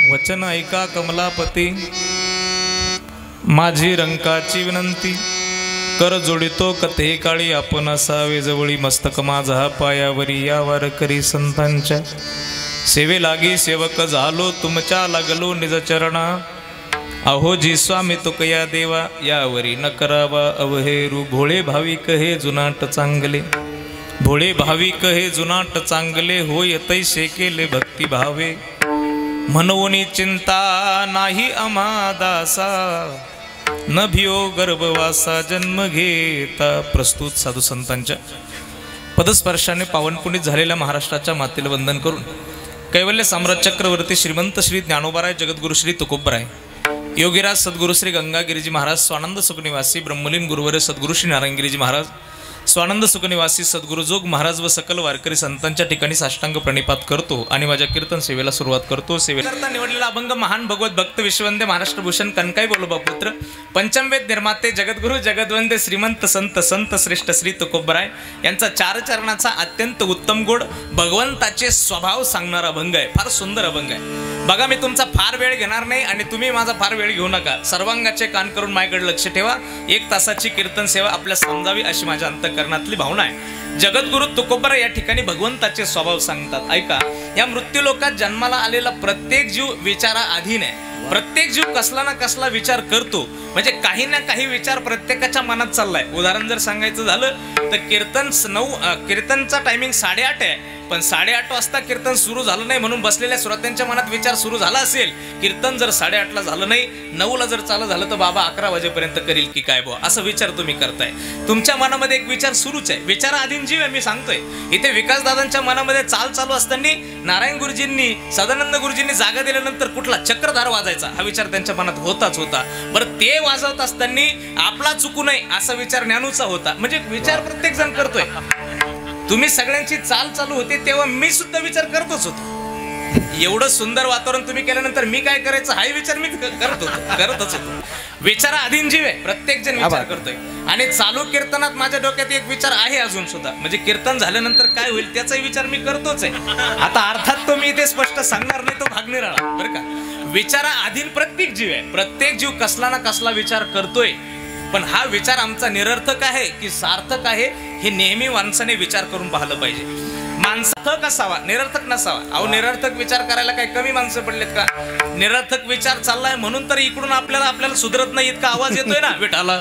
वचन ऐका कमलापती, माझी रंकाची विनंती, कर जोडितो कथे काळी आपण असावे जवळी, मस्तक माझा पायावरी या वारकरी संतांच्या, सेवे लागी सेवक झालो तुमच्या लागलो निज चरणा, अहो जी स्वामी तुकया देवा यावरी न करावा अवहेरू, भोळे भाविक हे जुनाट चांगले, भोळे भाविक हे जुनाट चांगले, होय तैसे केले भक्ती भावे, मनोनी चिंता नाही आम्हा दासा, न भियो गर्भवासा जन्म घेता। प्रस्तुत साधू संतांच्या पदस्पर्शाने पावनपुनीत झालेल्या महाराष्ट्राच्या मातेला वंदन करून कैवल्य साम्राज्य चक्रवर्ती श्रीमंत श्री ज्ञानोबाराय जगद्गुरु श्री तुकोबराय योगीराज सद्गुरु श्री गंगागिरीजी महाराज, स्वानंद सुखनिवासी ब्रह्मलीन गुरुवर्य सद्गुरु श्री नारायणगिरीजी महाराज, स्वानंद सुखनिवासी सद्गुरु जोग महाराज व सकल वारकरी संतांच्या ठिकाणी साष्टांग प्रणिपात करतो आणि माझ्या कीर्तन सेवेला सुरुवात करतो। सेवेकरता निवडलेला अभंग महान भगवत भक्त विश्ववंदे महाराष्ट्र भूषण कनकाई बोलोबा पुत्र, पंचमवेद निर्माते जगद्गुरु जगद्वंदे श्रीमंत संत संत श्रेष्ठ श्री तुकोबराय यांचा चार चरणाचा अत्यंत उत्तम गोड भगवंताचे स्वभाव सांगणारा अभंग आहे। फार सुंदर अभंग आहे बघा। मी तुमचा फार वेळ घेणार नाही आणि तुम्ही माझा फार वेळ घेऊ नका। सर्वांगाचे कान करून माझ्याकडे लक्ष ठेवा। 1 तासाची कीर्तन सेवा आपल्या समजावी अशी माझ्या अंतःकरणातली भावना आहे। जगद्गुरु तुकोबराय या ठिकाणी भगवंताचे स्वभाव सांगतात। ऐका, या मृत्यू लोकात जन्माला आलेला प्रत्येक जीव विचारा अधीन आहे। प्रत्येक जीव कसला ना कसला विचार करतो, म्हणजे काही ना काही विचार प्रत्येकाच्या मनात चाललाय। उदाहरण जर सांगायचं झालं तर कीर्तनचा टायमिंग 8:30 आहे, पण 8:30 वाजता कीर्तन सुरू झालं नाही म्हणून बसलेल्या श्रोत्यांच्या मनात विचार सुरू झाला असेल। कीर्तन जर 8:30ला झालं नाही, 9ला जर चालू झालं तर बाबा 11 वाजेपर्यंत करील की काय बुवा, असं विचार तुम्ही करताय। तुमच्या मनामध्ये एक विचार सुरूच आहे, विचाराधीन जीव आहे। मी सांगतोय इथे विकासदादांच्या मनामध्ये चालू असताना नारायण गुरुजींनी सदानंद गुरुजींनी जागा दिल्यानंतर कुठला चक्रधार वाजायचा हा विचार त्यांच्या मनात होताच होता। बरं, ते वाजवत असताना आपला चुकू नये असा विचार ज्ञानूचा होता। म्हणजे विचार प्रत्येक जण करतोय। तुम्ही सगळ्यांची चालू होते तेव्हा मी सुद्धा विचार करतच होतो। एवढं सुंदर वातावरण तुम्ही केल्यानंतर मी काय करायचं हाही विचार मी करतच होतो। विचारा अधीन जीव आहे, प्रत्येक जण विचार करतोय। आणि चालू कीर्तनात माझ्या डोक्यात एक विचार आहे अजून सुद्धा, म्हणजे कीर्तन झाल्यानंतर काय होईल त्याचाही विचार मी करतोच आहे। आता अर्थात तो मी इथे स्पष्ट सांगणार नाही, तो भागनिराळा बरं का। विचारा अधीन प्रत्येक जीव आहे, प्रत्येक जीव कसला ना कसला विचार करतोय। पण हा विचार आमचा निरर्थक आहे की सार्थक आहे हे नेहमी माणसाने विचार करून पाहिलं पाहिजे। माणसार्थक असावा, निरर्थक नसावा। अहो, निरर्थक विचार करायला काही कमी माणसं पडलेत का? निरर्थक विचार चाललाय म्हणून तर इकडून आपल्याला सुधरत नाही इतका आवाज येतोय ना, विठाला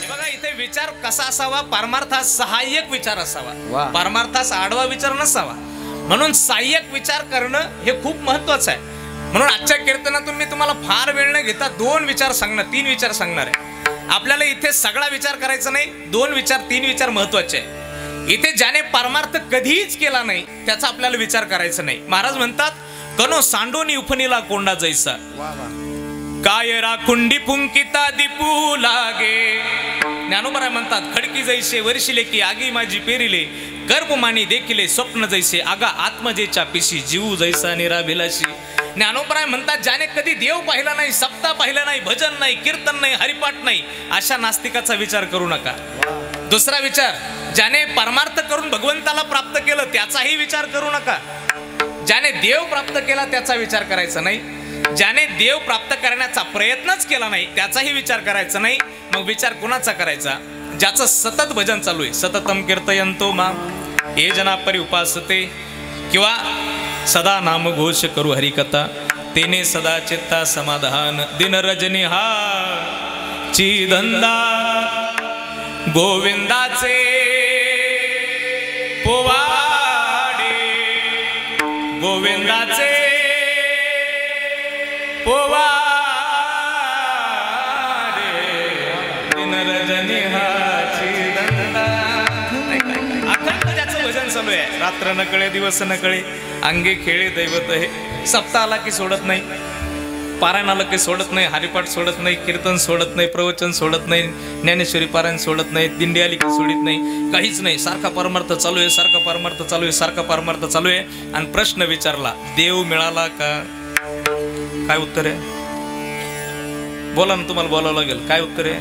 बघा। इथे विचार कसा असावा? परमार्थास सहाय्यक विचार असावा, परमार्थास आडवा विचार नसावा। म्हणून सहाय्यक विचार करणं हे खूप महत्वाचं आहे। म्हणून आजच्या कीर्तनातून मी तुम्हाला फार वेळ न घेता 2 विचार सांगणार, 3 विचार सांगणार आहे। आपल्याला इथे सगळा विचार करायचा नाही, 2 विचार 3 विचार महत्वाचे आहे। इथे ज्याने परमार्थ कधीच केला नाही त्याचा आपल्याला विचार करायचा नाही। महाराज म्हणतात, कनो सांडोनी उफनीला कोंडा जैसा, काय राखुंडी पुंकिता दिपू लागे। ज्ञानोबराय म्हणतात, खडकी जैसे वर्षिले की आगी माझी पेरिले, गर्भमानी देखिले स्वप्न जैसे आगा आत्मजेच्या पिशी, जीव जैसा निराभिलाशी। ज्ञानोबराय म्हणतात, ज्याने कधी देव पाहिला नाही, सप्ताह पाहिला नाही, भजन नाही, कीर्तन नाही, हरिपाठ नाही, अशा नास्तिकाचा विचार करू नका। दुसरा विचार, ज्याने परमार्थ करून भगवंताला प्राप्त केलं त्याचाही विचार करू नका। ज्याने देव प्राप्त केला त्याचा विचार करायचा नाही, ज्याने देव प्राप्त करण्याचा प्रयत्नच केला नाही त्याचाही विचार करायचा नाही। मग विचार कुणाचा करायचा? ज्याचं सतत भजन चालू आहे, सततम कीर्तयंतो माम ये जना परि उपासते, किंवा सदा नाम घोष करू हरिकथा, तेने सदा चित्ता समाधान, दिन रजनी हा चिदंदा, गोविंदाचे पोवाडे, गोविंदाचे पोवाडे, दिन रजनी हा चिदंदा। अखंड ज्याचं भजन चालू आहे, रात्र न कळे दिवस न कळे, अंगे खेळे दैवत हे। सप्ताह आला की सोडत नाही, पारायण आलं की सोडत नाही, हरिपाठ सोडत नाही, कीर्तन सोडत नाही, प्रवचन सोडत नाही, ज्ञानेश्वरी पारायण सोडत नाही, दिंडी आली की सोडित नाही, काहीच नाही। सारखा परमार्थ चालू आहे, सारखा परमार्थ चालू आहे, सारखा परमार्थ चालू आहे। आणि प्रश्न विचारला, देव मिळाला का? काय उत्तर आहे? बोला ना, तुम्हाला बोलावं लागेल, काय उत्तर आहे?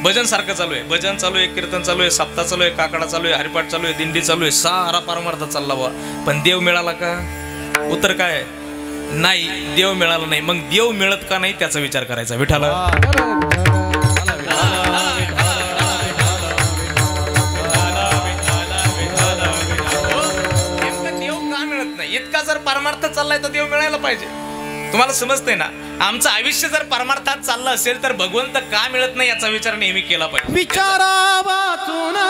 भजन सारखं चालू आहे, भजन चालू आहे, कीर्तन चालू आहे, सप्ताह चालू आहे, काकडा चालू आहे, हरिपाठ चालू आहे, दिंडी चालू आहे, सारा परमार्थ चालला बा. पण देव मिळाला का? उत्तर काय? नाही, देव मिळाला नाही. मग देव मिळत का नाही त्याचा विचार करायचा. विठाला देव का मिळत नाही? इतका जर परमार्थ चाललाय तर देव मिळायला पाहिजे. तुम्हाला समजतंय ना? आमचं आयुष्य जर परमार्थात चाललं असेल तर भगवंत का मिळत नाही याचा विचार नेहमी केला पाहिजे. विचारा वाचून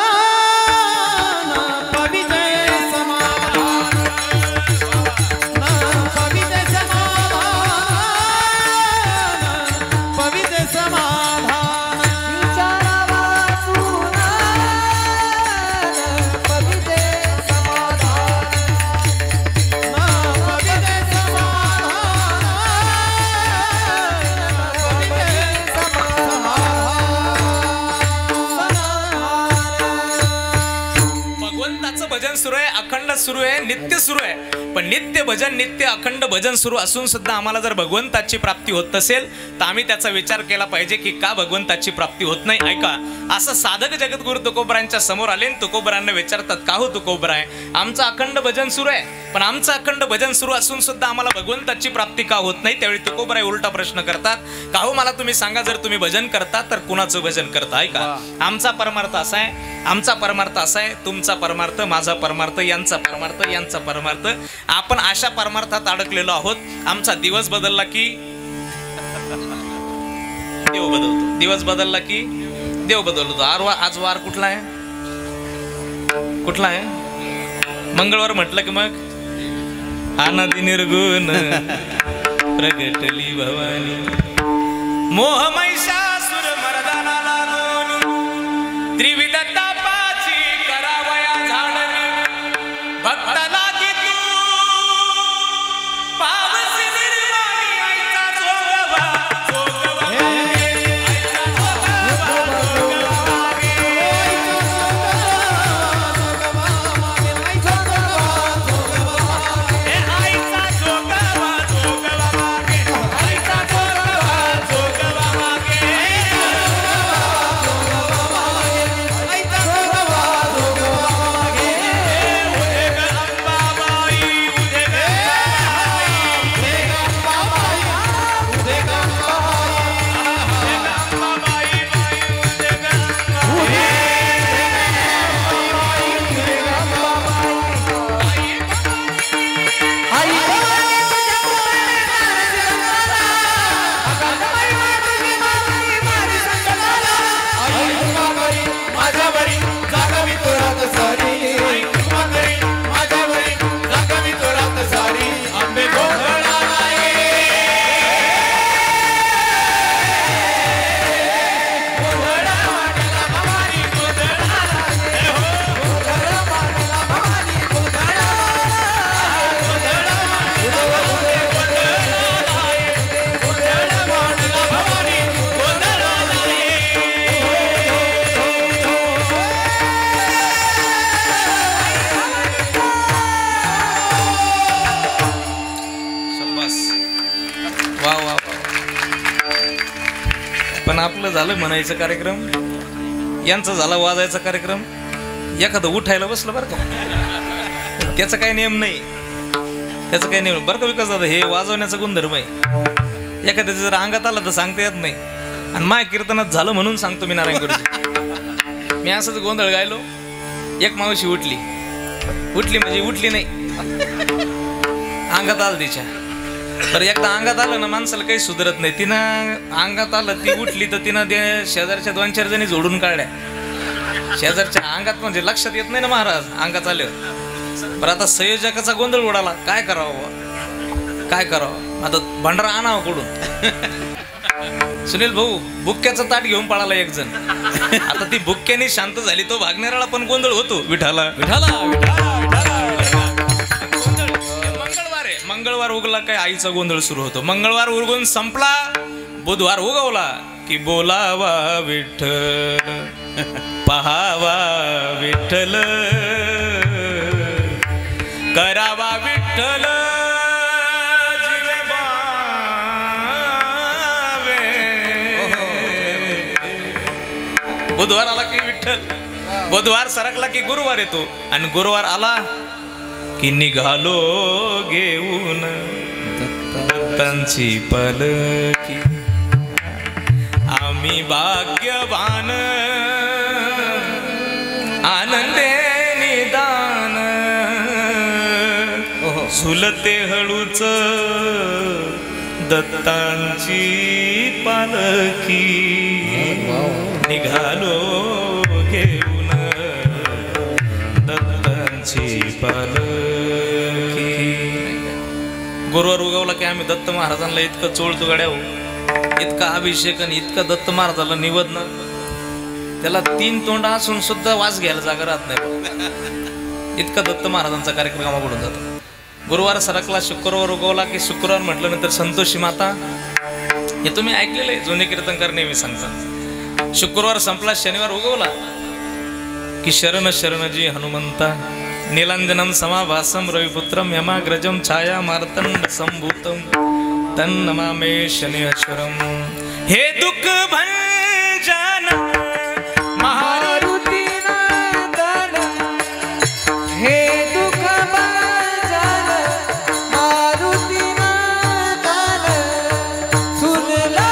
भजन सुरू आहे, अखंड सुरू आहे, नित्य सुरू आहे. पण नित्य भजन, नित्य अखंड भजन सुरू असून सुद्धा आम्हाला जर भगवंताची प्राप्ती होत नसेल तर आम्ही त्याचा विचार केला पाहिजे की का भगवंताची प्राप्ती होत नाही. ऐका, असं साधक जगद्गुरु तुकोबरांच्या समोर आले, तुकोबरांना विचारतात, का हो तुकोबराय, आमचं अखंड भजन सुरू आहे, पण आमचं अखंड भजन सुरू असून सुद्धा आम्हाला भगवंताची प्राप्ती का होत नाही? त्यावेळी तुकोबराय उलटा प्रश्न करतात, का हो मला तुम्ही सांगा, जर तुम्ही भजन करता तर कुणाचं भजन करता? ऐका, आमचा परमार्थ असा आहे, आमचा परमार्थ असा आहे, तुमचा परमार्थ, माझा परमार्थ, यांचा परमार्थ, यांचा परमार्थ. आपण अशा परमार्थात अडकलेलो आहोत. आमचा दिवस बदलला की देव बदलतो, दिवस बदलला की देव बदलतो. आज वार कुठला आहे? कुठला आहे? मंगळवार म्हटलं की मग अनादि निर्गुण प्रगटली भवानी, मोह महिषासुर मर्दनाला दोनी, त्रिविध तापाची करावया झाडली, भक्ताला आपलं झालं म्हणायचं कार्यक्रम, यांचा झाला वाजायचा कार्यक्रम. एखादं उठायला बसलं बरं का, त्याचा काही नियम नाही, त्याचा काही नियम बरं का विकास दादा. हे वाजवण्याचा गुणधर्म आहे. एखाद्याचं जर अंगात आलं तर सांगता येत नाही. आणि माय कीर्तनात झालं म्हणून सांगतो मी नारायण गुरुजी. मी असंच गोंधळ गायलो, एक मावशी उठली म्हणजे उठली नाही, अंगात आलं तिच्या. तर एकदा अंगात आलं ना माणसाला काही सुधरत नाही. तिनं अंगात आलं, ती उठली तर तिनं ते शेजारच्या 2-4 जणी जोडून काढल्या. शेजारच्या अंगात म्हणजे लक्षात येत नाही ना महाराज अंगात आलं. बरं आता संयोजकाचा गोंधळ उडाला, काय करावं काय करावं, आता भंडारा आणावं कुठून. सुनील भाऊ बुक्क्याचं ताट घेऊन पळाला एक जण. आता ती बुक्क्याने शांत झाली, तो भागणाऱ्याला पण गोंधळ होतो. विठाला विठाला मंगळवार उगला काय आईचा गोंधळ सुरू होतो. मंगळवार उरगून संपला, बुधवार उगवला की बोलावा विठ्ठल, पहावा विठ्ठल, करावा विठ्ठल, बुधवार आला की विठ्ठल, बुधवार सरकला की गुरुवार येतो, आणि गुरुवार आला की निघालो घेऊन दत्तांची पालखी. आम्ही भाग्यवान आनंदे निदान झुलते हळूच दत्तांची पालखी. निघालो घेऊन दत्तांची पालखी. गुरुवार उगवला की आम्ही दत्त महाराजांना इतकं चोळतो गड्या, इतका अभिषेक आणि इतका दत्त महाराजाला निवदन, त्याला 3 तोंड असून सुद्धा वास घ्यायला जागा राहत नाही. इतका दत्त महाराजांचा कार्यक्रम घडून जातो. गुरुवार सरकला, शुक्रवार उगवला की शुक्रवार म्हटलं नंतर संतोषी माता, हे तुम्ही ऐकलेलं आहे, जुने कीर्तनकार नेहमी सांगतात. शुक्रवार संपला, शनिवार उगवला की शरण शरणजी हनुमंता नीलांजनम समाभासम रविपुत्रम यमाग्रजम छाया मार्तंड संभूतम तन्नमामे शनिश्वरम. हे दुःख भंजन मारुती नंदन, हे दुःख भंजन मारुती नंदन, सुनला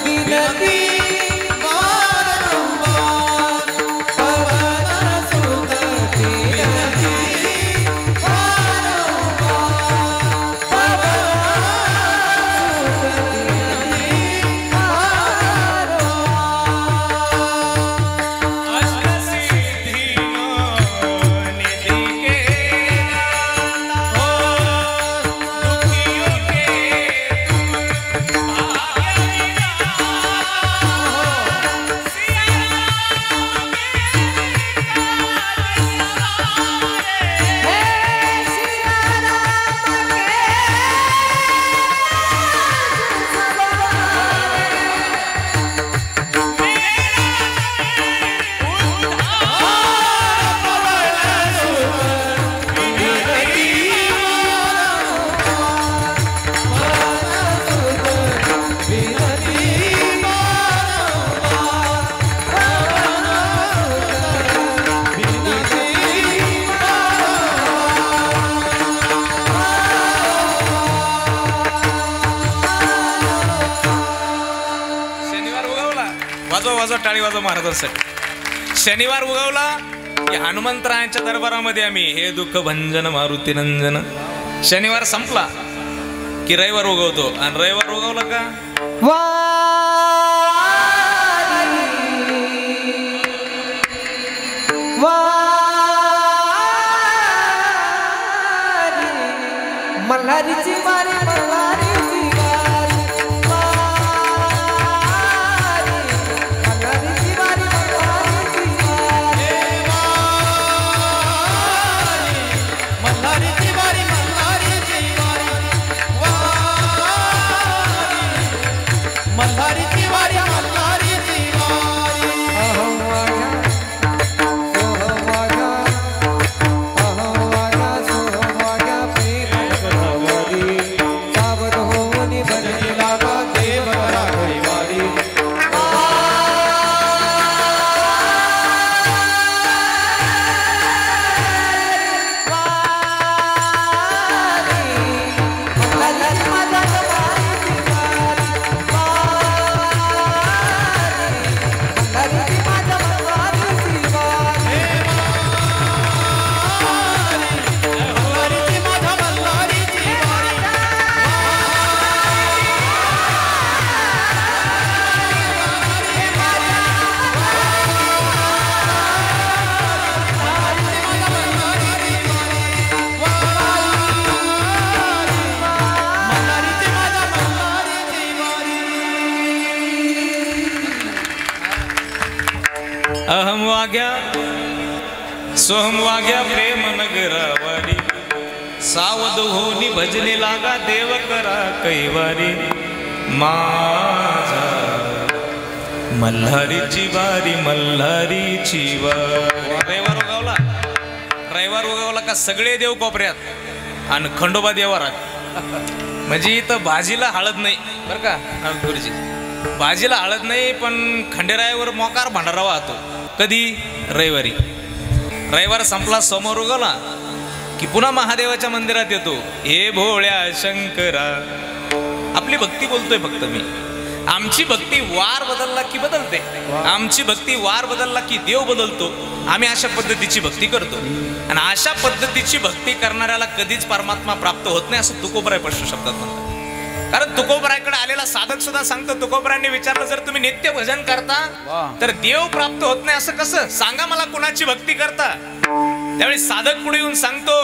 विनती टाळी वाजव महाराजांसाठी. शनिवार उगवला की हनुमंतरायांच्या दरबारामध्ये आम्ही हे दुःख भंजन मारुती नंदन. शनिवार संपला की रविवार उगवतो, आणि रविवार उगवला का मल्हारीची वारी, मल्हारीची वारी, मल्हारीची वारी, मल्हारीची वारी, मल्हारीची वारी, मल्हारीची वारी, मल्हारीची वारी. अहं वाघा सोहं वाघा, अहं वाघा सोहं वाघा, प्रेम वारी सावध होऊन भजनी लागा देव राघवी वारी. अहम वाग्या सोहम वाग्या प्रेम नगरावारी सावध होनी भजनी लागा देव करा कैवारी. माझा मल्हारीची वारी, मल्हारीची वारी. रविवार उगवला का सगळे देव कोपऱ्यात आणि खंडोबा देवारात. म्हणजे इथं भाजीला हळद नाही बरं का गुरुजी, भाजीला हळद नाही, पण खंडेरायावर मोकार भांडारा वाहतो. कधी? रविवारी. रविवार संपला, समोर उगवला की पुन्हा महादेवाच्या मंदिरात येतो. हे भोळ्या शंकरा. आपली भक्ती बोलतोय फक्त मी. आमची भक्ती वार बदलला की बदलते, आमची भक्ती वार बदलला की देव बदलतो. आम्ही अशा पद्धतीची भक्ती करतो आणि अशा पद्धतीची भक्ती करणाऱ्याला कधीच परमात्मा प्राप्त होत नाही असं तुकोबराय स्पष्ट शब्दात म्हणतात. कारण तुकोबरायकडे आलेला साधक सुद्धा सांगतो, तुकोबरायांनी विचारलं जर तुम्ही नित्य भजन करता तर देव प्राप्त होत नाही असं कसं? सांगा मला कुणाची भक्ती करता. त्यावेळी साधक पुढे येऊन सांगतो,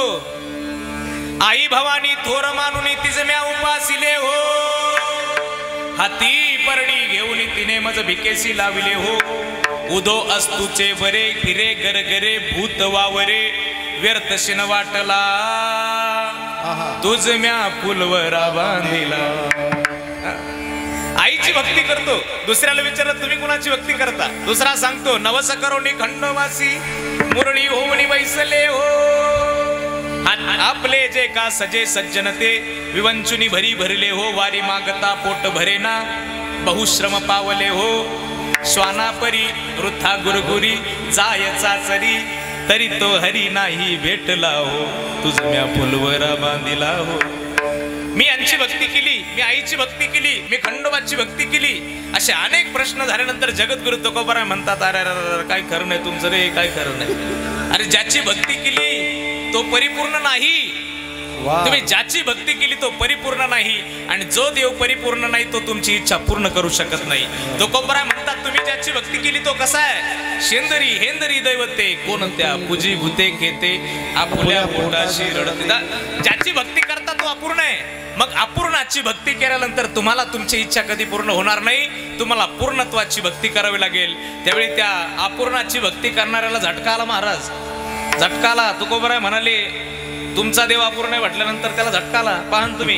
आई भवानी थोर मानुनी तिचे म्या उपासिले हो, हाती परडी घेऊन तिने मज भिकेसी लाविले हो, उदो अस्तुचे बरे फिरे गरगरे भूत वावरे, व्यर्थ शिन वाटला तुझ म्या फुलवरा बांधिला. आईची भक्ती करतो. दुसऱ्याला विचारलं तुम्ही कुणाची भक्ती करता? दुसरा सांगतो, नवस करोनी खंडवासी मुरळी होवणी बैसले हो, आपले जे का सजे सज्जनते विवंचुनी भरी भरले हो, वारी मागता पोट भरेना बहुश्रम पावले हो, श्वानापरी वृथा गुरगुरी जाय चाचरी, तरी तो हरी नाही भेटला हो, तुझ म्या फुलवरा बांधिला हो. मी यांची भक्ती केली, मी आईची भक्ती केली, मी खंडोबाची भक्ती केली, असे अनेक प्रश्न झाल्यानंतर जगद्गुरु तुकोबराय म्हणतात, अरे काय खरं नाही तुमचं रे, काय खरं नाही. अरे ज्याची भक्ती केली तो परिपूर्ण नाही. तुम्ही ज्याची भक्ती केली तो परिपूर्ण नाही, आणि जो देव परिपूर्ण नाही तो तुमची इच्छा पूर्ण करू शकत नाही. तुकोबराय म्हणतात, तुम्ही ज्याची भक्ती केली तो कसा आहे? शेंदरी हेंदरी दैवते कोणत्या पूजी भूते खेते आपुल्या पोटाशी रडते. ज्याची भक्ती करता तो अपूर्ण आहे. मग अपूर्णाची भक्ती केल्यानंतर तुम्हाला तुमची इच्छा कधी पूर्ण होणार नाही, तुम्हाला पूर्णत्वाची भक्ती करावी लागेल. त्यावेळी त्या अपूर्णाची भक्ती करणाऱ्याला झटका आला महाराज, झटका आला. तुकोबराय म्हणाले, तुमचा देव अपूर्ण आहे म्हटल्यानंतर त्याला झटका आला. पाहन तुम्ही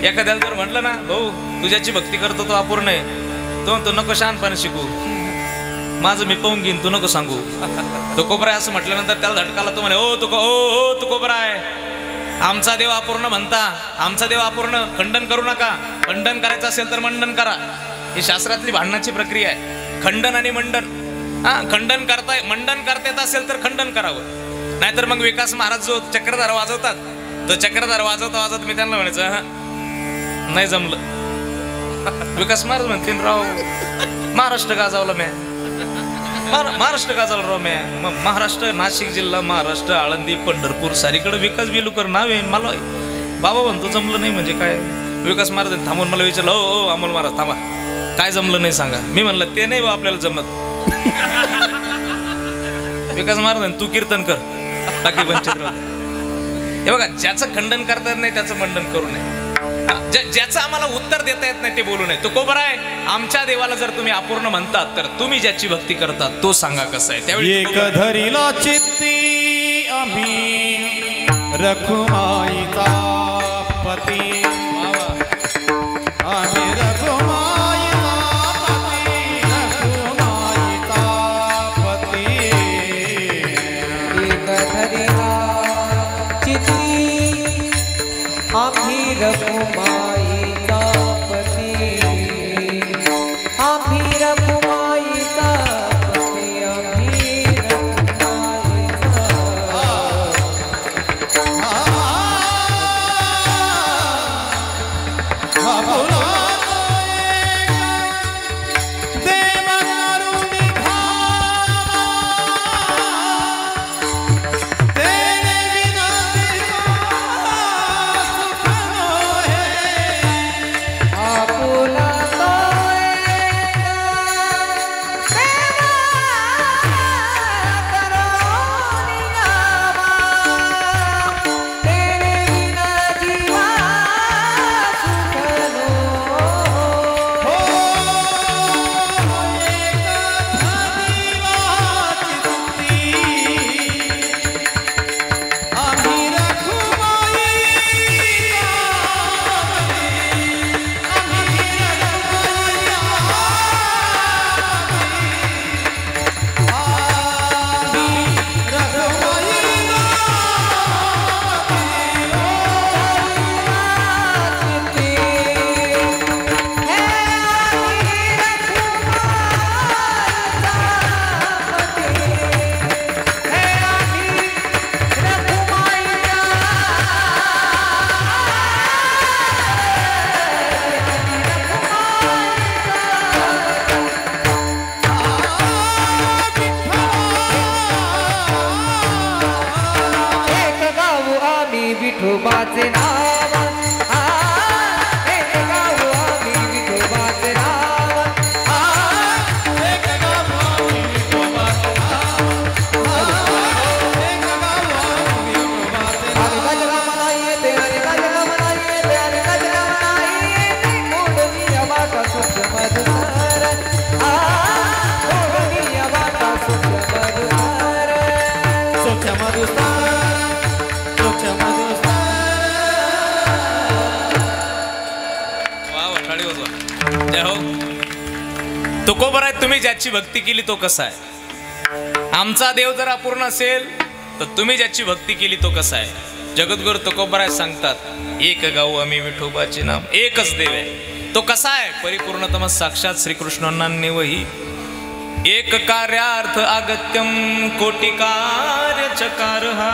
एखाद्याला जर म्हटलं ना, भाऊ तुझ्याची भक्ती करतो तो अपूर्ण आहे, तो नको शहाणपणे शिकू, माझं मी पाहून घेईन, तू नको सांगू. तुकोबराय असं म्हटल्यानंतर त्याला झटका आला. तो म्हणे, ओ तुकोबराय, आमचा देव अपूर्ण म्हणता, आमचा देव अपूर्ण, खंडन करू नका. खंडन करायचं असेल तर मंडन करा. ही शास्त्रातली भांडणाची प्रक्रिया आहे, खंडन आणि मंडन. खंडन करता मंडन करता येत असेल तर खंडन करावं, नाहीतर मग विकास महाराज जो चक्रधार वाजवतात, तो चक्रधार वाजवता मी त्यांना म्हणायचं नाही जमलं. विकास महाराज म्हणतील, राव महाराष्ट्र गाजवला म्या, महाराष्ट्र गाजवला राव म्या. मग महाराष्ट्र, नाशिक जिल्हा, महाराष्ट्र, आळंदी, पंढरपूर सारीकडे विकास बिलुकर नाव आहे. मला बाबा म्हणतो जमलं नाही म्हणजे काय? विकास महाराज थांबून मला विचारलं, हो अमोल महाराज थांबा, काय जमलं नाही सांगा. मी म्हणलं ते नाही आपल्याला जमत. विकास महाराज तू कीर्तन कर, बाकी वंचित राहू. हे बघा, ज्याचं खंडन करता येत नाही त्याचं मंडन करू नये, ज्याचं आम्हाला उत्तर देता येत नाही ते बोलू नये. तुकोबराय, आमच्या देवाला जर तुम्ही अपूर्ण म्हणतात तर तुम्ही ज्याची भक्ती करतात तो सांगा कसं आहे. त्यावेळी एक धरिला चित्ती आम्ही रखुमाईचा पती, आम्ही रखुमाईचा पती, रखुमाईचा पती. एक धरिला चित्ती आम्ही रखुमाईचा पती, आम्ही रखुमाईचा पती, आम्ही रखुमाईचा. सोच मधुस्तर सोच मधुस्तर वा वा टाळी वाजवा जय हो तुकोबर आहे तुम्ही ज्याची भक्ती केली तो कसा आहे आमचा देव जर अपूर्ण असेल तर तुम्ही ज्याची भक्ती केली तो कसा आहे जगद्गुरु तुकोबराय सांगतात एक गाऊ आम्ही विठोबाचे नाम एकच देव आहे तो कसा आहे परिपूर्णतम साक्षात श्रीकृष्णांना वही एक कार्यार्थ अगत्यम कोटी कार्य चकार हा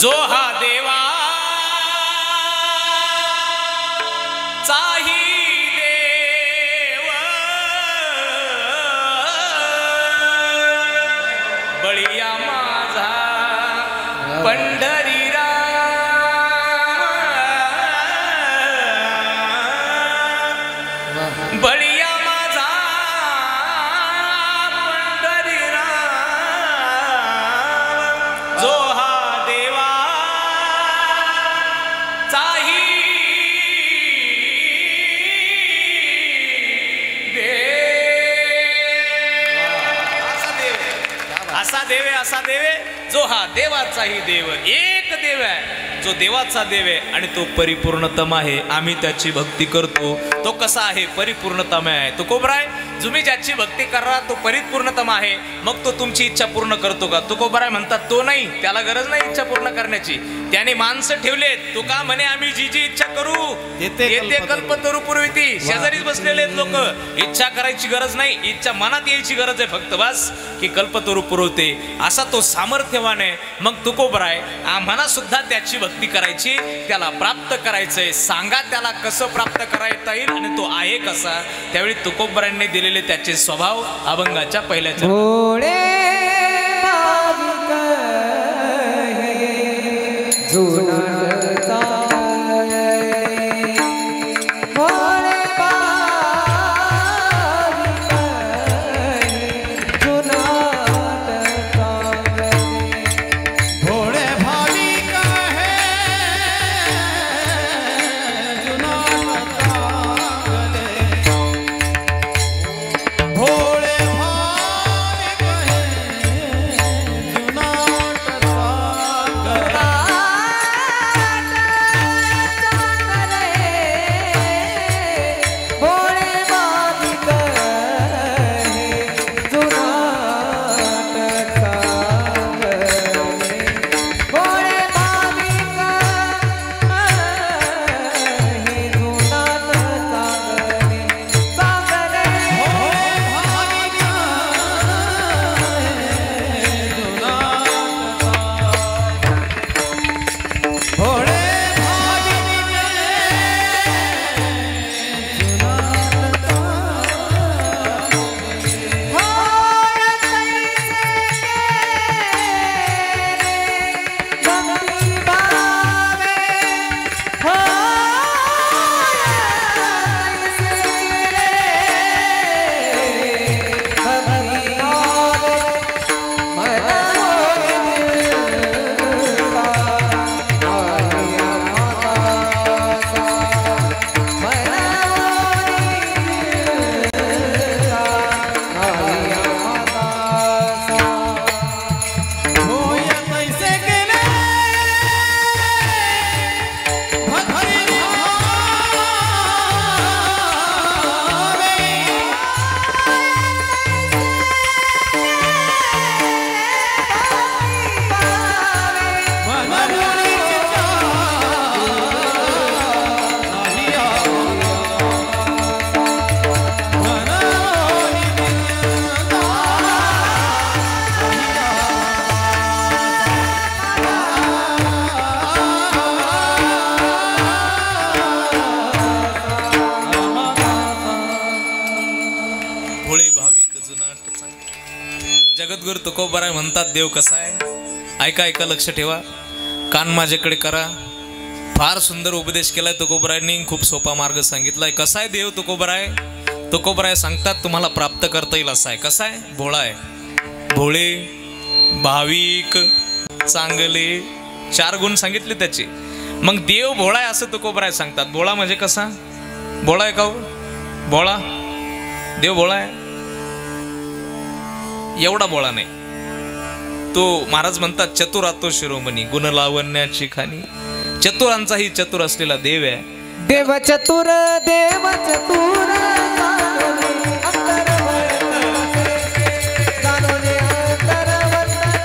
जो हा देवा चाही देव बळिया माझा पंढरी बळिया माझा पंढरीराम जो हा देवा चाही असा देव जो हा देवाचाही देव एक देव आहे जो देवाचा देव आहे आणि तो परिपूर्णतम आहे आम्ही त्याची भक्ती करतो तो कसा आहे परिपूर्णतम आहे तो कोबराय तुम्ही ज्याची भक्ती करा तो परिपूर्णतम आहे मग तो तुमची इच्छा पूर्ण करतो का तो कोबराय म्हणतात तो नाही त्याला गरज नाही इच्छा पूर्ण करण्याची त्याने माणसं ठेवलेत तो का म्हणे आम्ही जी जी इच्छा करू येते कल्पतरू पूर्वीती शेजारीच बसलेले आहेत लोक इच्छा करायची गरज नाही इच्छा मनात यायची गरज आहे फक्त बस की कल्पतरू पुरवते असा तो सामर्थ्यवान आहे मग तुकोबराय आम्हाला सुद्धा त्याची भक्ती करायची त्याला प्राप्त करायचंय सांगा त्याला कसं प्राप्त करता येईल आणि तो आहे कसा त्यावेळी तुकोबरायांनी दिलेले त्याचे स्वभाव अभंगाच्या पहिल्याच्या जगद्गुरु तुकोबराय म्हणतात देव कसा आहे ऐका ऐका लक्ष ठेवा कान माझ्याकडे करा फार सुंदर उपदेश केलाय तुकोबरायांनी खूप सोपा मार्ग सांगितलाय कसा आहे देव तुकोबराय सांगतात तुम्हाला प्राप्त करता येईल असा आहे कसा आहे भोळा आहे भोळे भाविक चांगले 4 गुण सांगितले त्याचे मग देव भोळा आहे असं तुकोबराय सांगतात भोळा म्हणजे कसा भोळा आहे का भोळा देव भोळा आहे एवढा बोळा नाही तो. महाराज म्हणतात चतुरातो शिरोमणी गुण लावण्याची खाणी. चतुरांचाही चतुर असलेला देव आहे. देव चतुर जाणोनी अंतर वर्तते, जाणोनी अंतर वर्तते,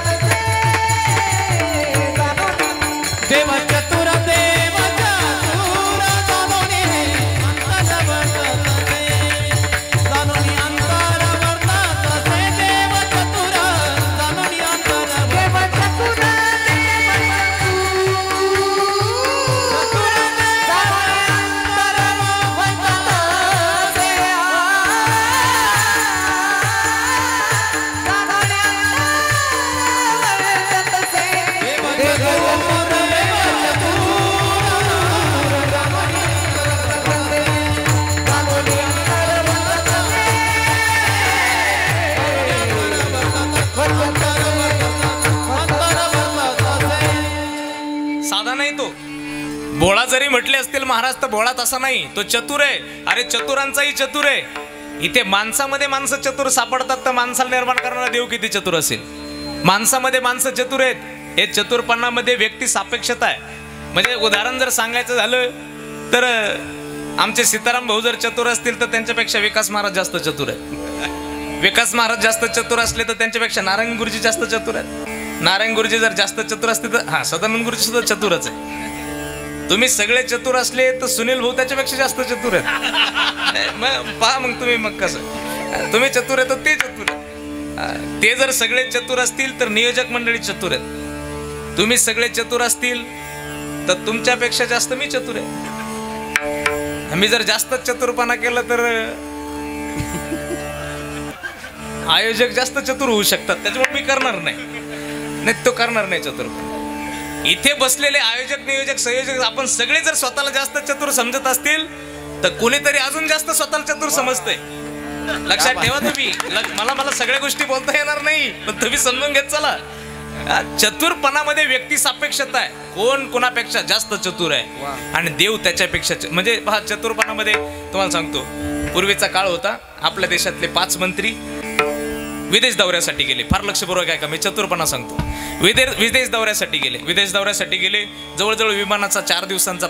जाणोनी देव चतुर जाणोनी अंतर वर्तते, जाणोनी अंतर वर्तते. देव चतुर जाणोनी अंतर देव चतुर साधा नाही तो. भोळा जरी म्हटले असतील महाराज तर भोळा तसा नाही, तो चतुर आहे. अरे चतुरांचाही चतुर आहे. इथे माणसामध्ये माणसं चतुर सापडतात तर माणसाला निर्माण करणारा देव किती चतुर असेल. माणसामध्ये माणसं चतुर आहेत. हे चतुरपणामध्ये व्यक्ती सापेक्षता आहे. म्हणजे उदाहरण जर सांगायचं झालं तर आमचे सीताराम भाऊ जर चतुर असतील तर त्यांच्यापेक्षा विकास महाराज जास्त चतुर आहेत. विकास महाराज जास्त चतुर असले तर त्यांच्यापेक्षा नारायण गुरुजी जास्त चतुर आहेत. नारायण गुरुजी जर जास्त चतुर असतील तर हा सदानंद गुरुजी सुद्धा चतुरच आहे. तुम्ही सगळे चतुर असले तर सुनील भाऊ त्याच्यापेक्षा जास्त चतुर आहेत. पहा मग तुम्ही मग कसं तुम्ही चतुर आहे तर ते चतुर आहेत. ते जर सगळे चतुर असतील तर नियोजक मंडळी चतुर आहेत. तुम्ही सगळे चतुर असतील तर तुमच्यापेक्षा जास्त मी चतुर आहे. मी जर जास्त चतुरपणा केला तर आयोजक जास्त चतुर होऊ शकतात. त्याच्यामुळे मी करणार नाही. तो करणार नाही चतुरपणा. इथे बसलेले आयोजक नियोजक संयोजक आपण सगळे जर स्वतःला जास्त चतुर समजत असतील तर कोणीतरी अजून जास्त स्वतःला चतुर समजतंय. लक्षात ठेवा तुम्ही. मला सगळ्या गोष्टी बोलता येणार नाही पण तुम्ही समजून घेत चला. चतुरपणामध्ये व्यक्ती सापेक्षता आहे. कोण कोणापेक्षा जास्त चतुर आहे आणि देव त्याच्यापेक्षा म्हणजे पहा चतुरपणामध्ये तुम्हाला सांगतो. पूर्वीचा काळ होता. आपल्या देशातले 5 मंत्री विदेश दौऱ्यासाठी गेले. फार लक्षपूर्वक आहे का मी चतुरपणा सांगतो. विदेश दौऱ्यासाठी गेले. जवळजवळ विमानाचा 4 दिवसांचा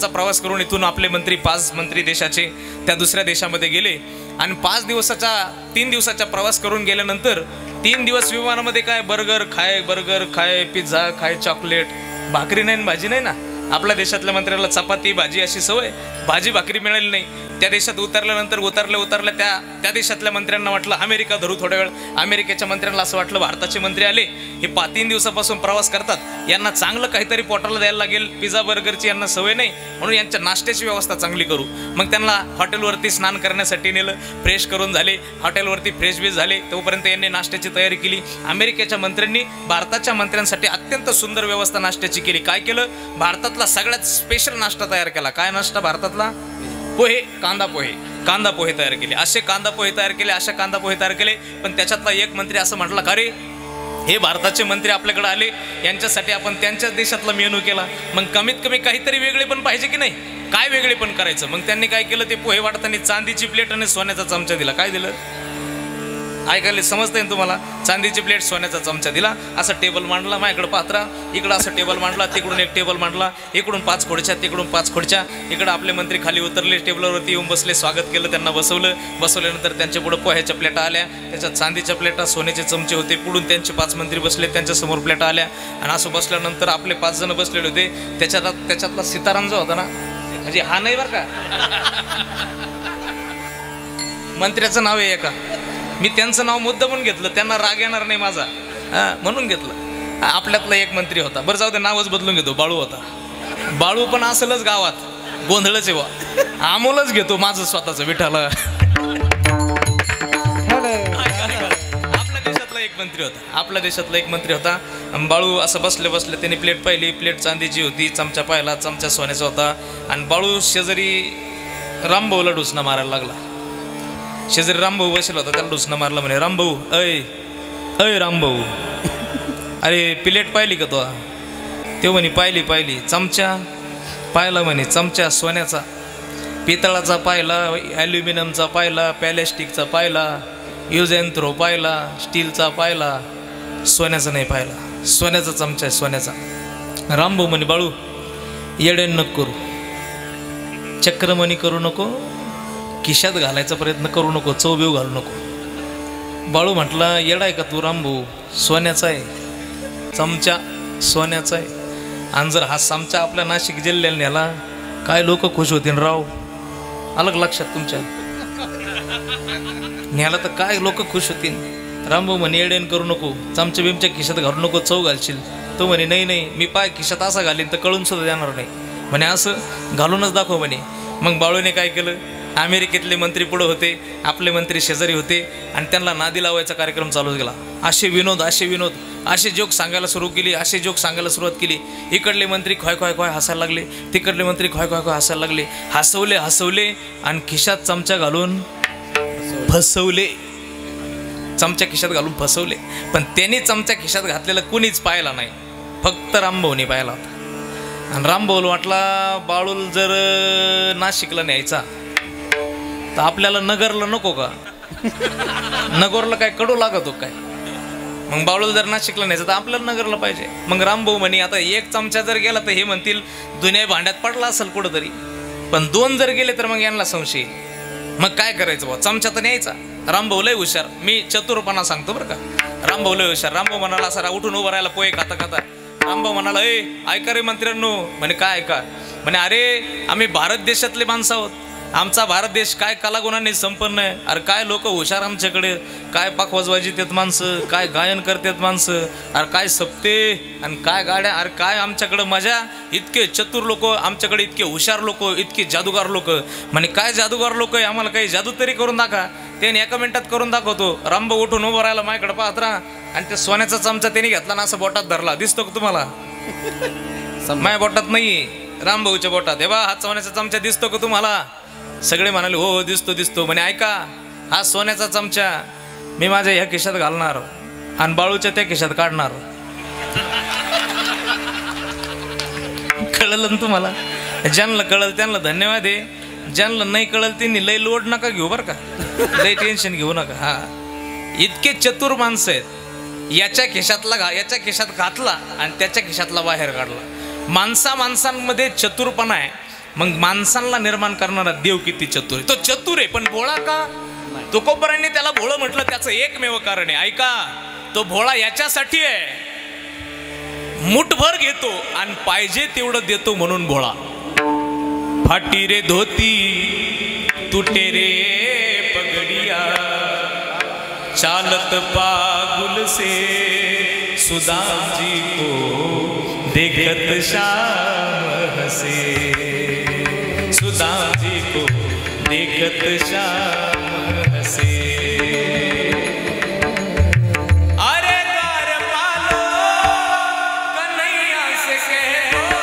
प्रवास करून इथून आपले मंत्री 5 मंत्री देशाचे त्या दुसऱ्या देशामध्ये गेले. आणि 3 दिवसाचा प्रवास करून गेल्यानंतर 3 दिवस विमानामध्ये काय बर्गर खाय, पिझ्झा खाय, चॉकलेट, भाकरी नाही भाजी नाही ना. आपल्या देशातल्या मंत्र्याला चपाती भाजी अशी सवय, भाजी भाकरी मिळाली नाही. त्या देशात उतरल्यानंतर उतरल्या त्या देशातल्या मंत्र्यांना वाटलं अमेरिका धरू थोड्या वेळ. अमेरिकेच्या मंत्र्यांना असं वाटलं भारताचे मंत्री आले, हे 3 दिवसापासून प्रवास करतात, यांना चांगलं काहीतरी पोटाला द्यायला लागेल. पिझ्झा बर्गरची यांना सवय नाही म्हणून यांच्या नाश्त्याची व्यवस्था चांगली करू. मग त्यांना हॉटेलवरती स्नान करण्यासाठी नेलं. फ्रेश करून झाले, हॉटेलवरती फ्रेश बीज झाले. तोपर्यंत यांनी नाश्त्याची तयारी केली. अमेरिकेच्या मंत्र्यांनी भारताच्या मंत्र्यांसाठी अत्यंत सुंदर व्यवस्था नाश्त्याची केली. काय केलं? भारतातला सगळ्यात स्पेशल नाश्ता तयार केला. काय नाश्ता? भारतातला पोहे, कांदा पोहे तयार केले. असे कांदा पोहे तयार केले. पण त्याच्यातला एक मंत्री असं म्हटला का रे हे भारताचे मंत्री आपल्याकडे आले, यांच्यासाठी आपण त्यांच्याच देशातला मेनू केला. मग कमीत कमी काहीतरी वेगळे पण पाहिजे की नाही. काय वेगळे पण करायचं. मग त्यांनी काय केलं, ते पोहे वाटताना चांदीची प्लेट आणि सोन्याचा चमचा दिला. काय दिलं ऐकायला समजतंय ना तुम्हाला? चांदीची प्लेट सोन्याचा चमचा दिला. असं टेबल मांडला. माझ्याकडे पात्रा, इकडं असं टेबल मांडला, तिकडून एक टेबल मांडला, इकडून 5 खुर्च्या, तिकडून 5 खुर्च्या. इकडं आपले मंत्री खाली उतरले, टेबलवरती येऊन बसले, स्वागत केलं, त्यांना बसवल्यानंतर त्यांच्या पुढे पोह्याच्या प्लेटा आल्या, त्याच्यात चांदीच्या प्लेटा, सोन्याचे चमचे होते. पुढून त्यांचे 5 मंत्री बसले, त्यांच्या समोर प्लेटा आल्या. आणि असं बसल्यानंतर आपले 5 जण बसलेले होते. त्याच्यातला सीताराम जो होता ना, म्हणजे हा नाही बरं का, मंत्र्याचं नाव आहे का, मी त्यांचं नाव मुद्दा म्हणून घेतलं, त्यांना राग येणार नाही माझा म्हणून घेतलं. आपल्यातला एक मंत्री होता, बरं जाऊ दे नावच बदलून घेतो, बाळू होता. बाळू पण असलच गावात, गोंधळच आहे बा, आमोलच घेतो माझं स्वतःचं विठाला. आपल्या देशातला एक मंत्री होता. बाळू असं बसले त्यांनी प्लेट पाहिली, प्लेट चांदीची होती, चमचा पाहिला, चमचा सोन्याचा होता. आणि बाळू शेजारी रामभाऊला डुसणं मारायला लागला. शेजारी रामभाऊ बसला होता, त्याला डुसणं मारला. म्हणे रामभाऊ, अय रामभाऊ, अरे प्लेट पाहिली का तो? ते म्हणे पाहिली. चमचा पाहिला म्हणे, चमचा सोन्याचा, पितळाचा पाहिला, ॲल्युमिनियमचा पाहिला, प्लॅस्टिकचा पाहिला. यूज अँड थ्रो पाहिला, स्टीलचा पाहिला, सोन्याचा नाही पाहिला. सोन्याचा चमचा आहे, सोन्याचा. रामभाऊ म्हणे बाळू येड्यान नको करू, चक्रमणी करू नको, खिशात घालायचा प्रयत्न करू नको, चवबिव घालू नको. बाळू म्हटला येडा आहे का तू रामभाऊ, सोन्याचा आहे चमचा, सोन्याचा आहे. आणि जर हा चमचा आपल्या नाशिक जिल्ह्याला नेला काय लोक खुश होतील राव, अलग लक्षात तुमच्या. न्याला तर काय लोक खुश होतील. रामभाऊ म्हणे येडेन करू नको, चमच्या बिमच्या खिशात घालू नको, चव घालशील. तो म्हणे नाही नाही, मी पाय खिशात असा घालीन तर कळून सुद्धा देणार नाही म्हणे, असं घालूनच दाखव म्हणे. मग बाळूने काय केलं, अमेरिकेतले मंत्री पुढे होते, आपले मंत्री शेजारी होते आणि त्यांना नादी लावायचा कार्यक्रम चालू केला. असे विनोद असे जोक सांगायला सुरू केली, असे जोक सांगायला सुरुवात केली. इकडले मंत्री खोय खोय खोय हसायला लागले, तिकडले मंत्री खोय खोय खोय हसायला लागले. हसवले आणि खिशात चमचा घालून फसवले. चमचा खिशात घालून फसवले. पण त्यांनी चमचा खिशात घातलेला कुणीच पाहिला नाही, फक्त रामभाऊने पाहिला होता. आणि रामभाऊला वाटला बाळूल जर नाशिकला न्यायचा तर आपल्याला नगरला नको का, नगरला काय कडू लागतो काय. मग बाळूल जर नाशिकला न्यायचं तर आपल्याला नगरला पाहिजे. मग रामभाऊ म्हणे आता एक चमचा जर गेला तर हे म्हणतील दुनिया भांड्यात पडला असेल कुठंतरी, पण 2 जर गेले तर मग यांना संशय. मग काय करायचं बा, चमचा तर न्यायचा. रामभाऊ लय हुशार, मी चतुरपणा सांगतो बरं का. रामभाऊ लय हुशार. रामभाऊ म्हणाला असा उठून उभं राहायला पोहे खाता खाता. रामभाऊ म्हणाला ऐका रे मंत्र्यांनो. म्हणे काय ऐका. म्हणे अरे आम्ही भारत देशातले माणसं आहोत, आमचा भारत देश काय कलागुणांनी संपन्न आहे. अरे काय लोक हुशार आमच्याकडे, काय पाकवाजवाजी देत माणसं, काय गायन करतात माणसं, अरे काय सप्ते आणि काय गाड्या, अरे काय आमच्याकडं मजा. इतके चतुर लोक आमच्याकडे, इतके हुशार लोक, इतके जादूगार लोक. म्हणे काय जादूगार लोक आहे, आम्हाला काही जादू तरी करून दाखवा. त्याने एका मिनिटात करून दाखवतो. रामभाऊ उठून उभं राहायला माझ्याकडे पाहत राहा आणि त्या सोन्याचा चमचा त्याने घेतला ना असं बोटात धरला. दिसतो का तुम्हाला? माझ्या बोटात नाही, रामभाऊच्या बोटात. हे बा हा सोन्याचा चमचा दिसतो का तुम्हाला? सगळे म्हणाले हो दिसतो. म्हणे ऐका, हा सोन्याचा चमचा मी माझ्या ह्या खिशात घालणार आणि बाळूच्या त्या खिशात काढणार. कळलं ना तुम्हाला? ज्यांना कळलं त्यांना धन्यवाद आहे, ज्यांना नाही कळलं त्यांनी लय लोड नका घेऊ बरं का, लय टेन्शन घेऊ नका. हा इतके चतुर माणसं आहेत. याच्या खिशात घातला आणि त्याच्या खिशातला बाहेर काढला. माणसांमध्ये चतुरपणा आहे. मग माणसांना निर्माण करणारा देव किती चतुर आहे. तो चतुर आहे पण भोळा का? तुकोबरांनी त्याला भोळं म्हटलं त्याचं एकमेव कारण आहे. ऐका, तो भोळा याच्यासाठी आहे, मुठभर घेतो आणि पाहिजे तेवढं देतो म्हणून भोळा. फाटी रे धोती तुटे रे पगडिया, चालत पागुल से सुदाम जी को देखत शाम हसे, सुदाम जी को देखत शाम हसे. अरे द्वार पालो कन्हैया से कह दो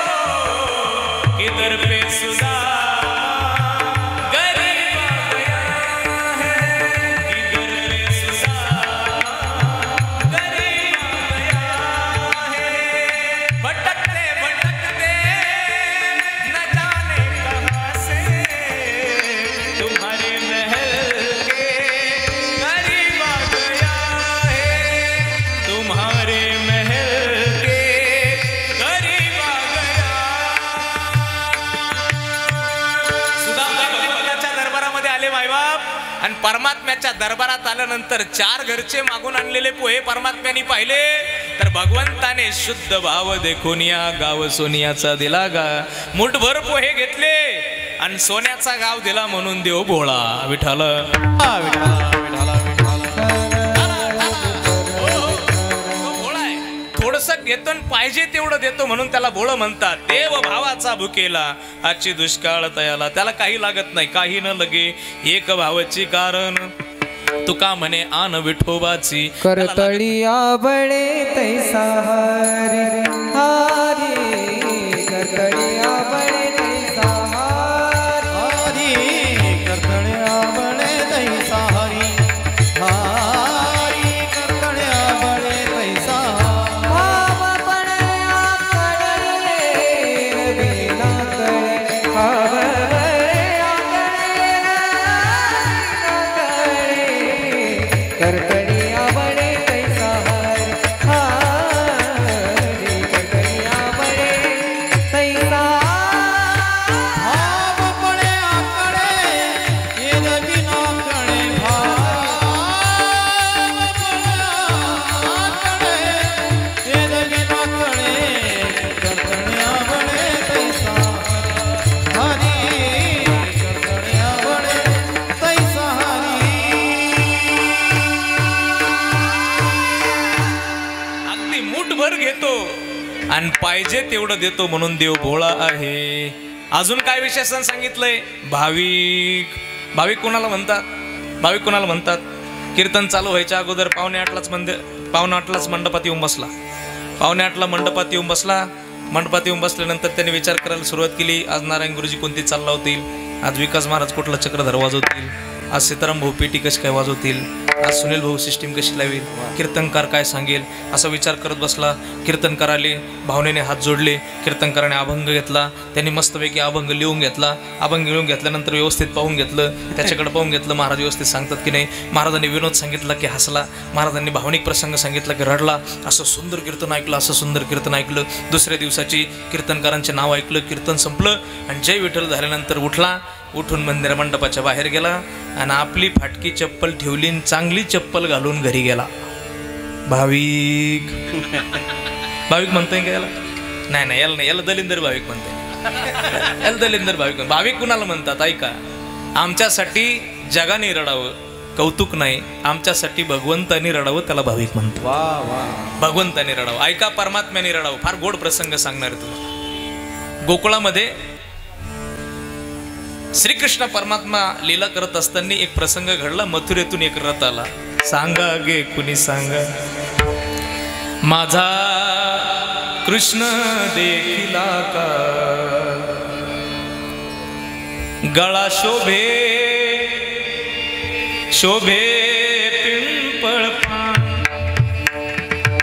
किधर पे सुदाम परमात्म्याच्या दरबारात आल्यानंतर 4 घरचे मागून आणलेले पोहे परमात्म्याने पाहिले तर भगवंताने शुद्ध भाव देखून या गाव सोनियाचा दिला गा. मुठभर पोहे घेतले आणि सोन्याचा गाव दिला म्हणून देव भोळा. विठाल थोडंसं घेतो पाहिजे तेवढं देतो म्हणून त्याला भोळं म्हणतात. देव भावाचा भुकेला आजची दुष्काळ तयाला, त्याला काही लागत नाही, काही न लगे एक भावाची कारण. तुका म्हणे आन विठोबाची करतळिया बळे तैसा हरी हरी, करतळिया बळे तैसा हरी, करतळ्या बळे तैसा हरी हरी, करतळ्या बळे तैसा भाव पणया कळले रवीना कळे, भाव पणया कळले रवीना कळे, देव आणि पाहिजे तेवढं देतो म्हणून देव भोळा आहे. अजून काय विशेषण सांगितलंय? भाविक. भाविक कोणाला म्हणतात? भाविक कोणाला म्हणतात? कीर्तन चालू व्हायच्या अगोदर पावणे आठलाच मंडपात येऊन बसला. पावणे आठला मंडपात येऊन बसला. मंडपात येऊन बसल्यानंतर त्यांनी विचार करायला सुरुवात केली, आज नारायण गुरुजी कोणती चालला होतील, आज विकास महाराज कुठला चक्रधर वाजवतील, आज सीताराम भाऊ पेटी कशी काय वाजवतील, आज सुनील भाऊ सिस्टीम कशी लावेल, कीर्तनकार काय सांगेल, असा विचार करत बसला. कीर्तनकाराले भावनेने हात जोडले. कीर्तनकाराने अभंग घेतला. त्यांनी मस्तपैकी अभंग लिहून घेतला. अभंग लिहून घेतल्यानंतर व्यवस्थित पाहून घेतलं, त्याच्याकडे पाहून घेतलं महाराज व्यवस्थित सांगतात की नाही. महाराजांनी विनोद सांगितला की हसला. महाराजांनी भावनिक प्रसंग सांगितला की रडला. असं सुंदर कीर्तन ऐकलं, असं सुंदर कीर्तन ऐकलं. दुसऱ्या दिवसाची कीर्तनकारांचे नाव ऐकलं. कीर्तन संपलं आणि जय विठ्ठल झाल्यानंतर उठला. उठून मंदिर मंडपाच्या बाहेर गेला आणि आपली फाटकी चप्पल ठेवली, चांगली चप्पल घालून घरी गेला. भाविक. भाविक म्हणतोय का याला? नाही नाही, याला नाही, याला दलिंदर भाविक म्हणते. याला दलिंदर भाविक. भाविक कुणाला म्हणतात? ऐका, आमच्यासाठी जगाने रडावं, कौतुक नाही, आमच्यासाठी भगवंतानी रडावं, त्याला भाविक म्हणतात. भगवंतानी रडावं. ऐका, परमात्म्याने रडावं. फार गोड प्रसंग सांगणार आहे तुम्हाला. गोकुळामध्ये श्रीकृष्ण परमात्मा लीला करत असताना एक प्रसंग घडला. मथुरेतून एक रथ आला. सांगा गे कुणी सांगा, माझा कृष्ण देखिला का, गळा शोभे शोभे पिंपळ पान,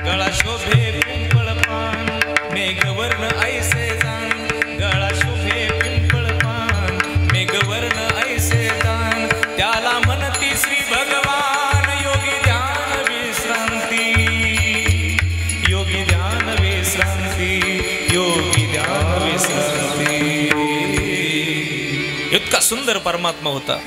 गळा शोभे पिंपळ पान, मेघवर्ण ऐसे जाण, गळा शोभे पिंपळ पान, मेघवर्ण ऐसे जाण, त्याला म्हणती श्री भगवान योगी ध्यान विश्रांती, योगी ध्यान विश्रांती, योगी ध्यान विश्रांती. इतका सुंदर परमात्मा होता,